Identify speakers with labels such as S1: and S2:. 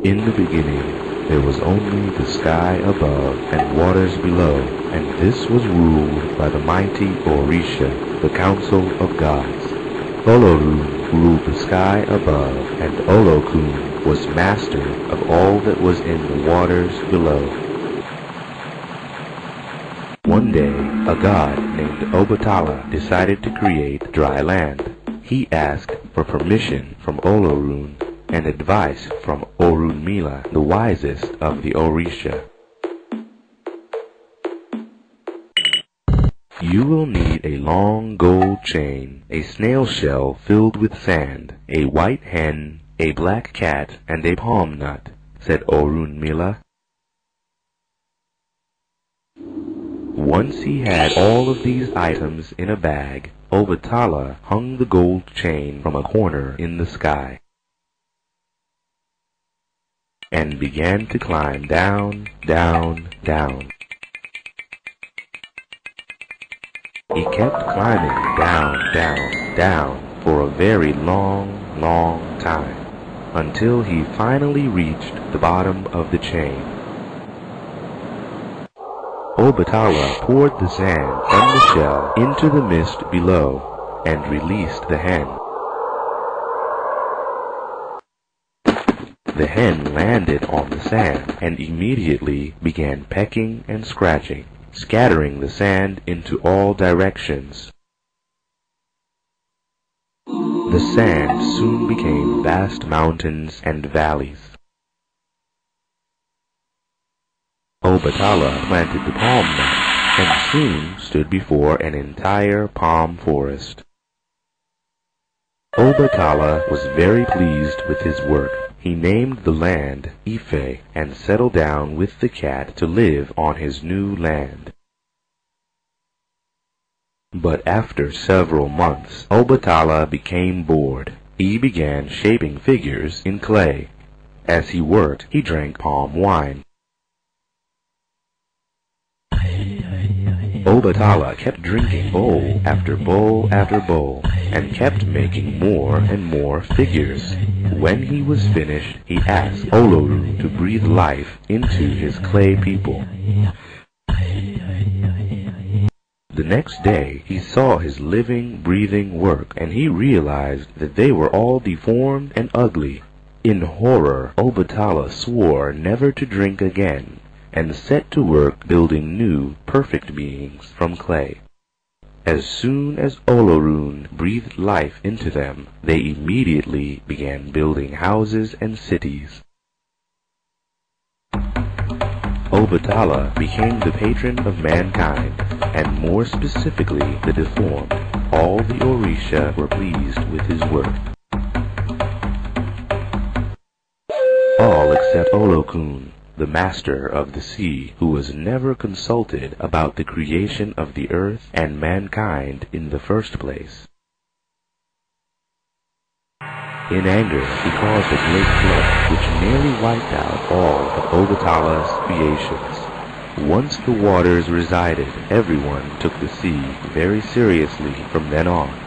S1: In the beginning, there was only the sky above and waters below, and this was ruled by the mighty Orisha, the council of gods. Olorun ruled the sky above, and Olokun was master of all that was in the waters below. One day, a god named Obatala decided to create dry land. He asked for permission from Olorun and advice from Orunmila, the wisest of the Orisha. You will need a long gold chain, a snail shell filled with sand, a white hen, a black cat, and a palm nut, said Orunmila. Once he had all of these items in a bag, Obatala hung the gold chain from a corner in the sky and began to climb down, down, down. He kept climbing down, down, down for a very long, long time, until he finally reached the bottom of the chain. Obatala poured the sand from the shell into the mist below and released the hen. The hen landed on the sand and immediately began pecking and scratching, scattering the sand into all directions. The sand soon became vast mountains and valleys. Obatala planted the palm nut and soon stood before an entire palm forest. Obatala was very pleased with his work. He named the land Ife and settled down with the cat to live on his new land. But after several months, Obatala became bored. He began shaping figures in clay. As he worked, he drank palm wine. Obatala kept drinking bowl after bowl after bowl, and kept making more and more figures. When he was finished, he asked Olorun to breathe life into his clay people. The next day, he saw his living, breathing work, and he realized that they were all deformed and ugly. In horror, Obatala swore never to drink again, and set to work building new, perfect beings from clay. As soon as Olorun breathed life into them, they immediately began building houses and cities. Obatala became the patron of mankind, and more specifically the deformed. All the Orisha were pleased with his work. All except Olokun, the master of the sea, who was never consulted about the creation of the earth and mankind in the first place. In anger, he caused a great flood, which nearly wiped out all of Obatala's creations. Once the waters resided, everyone took the sea very seriously from then on.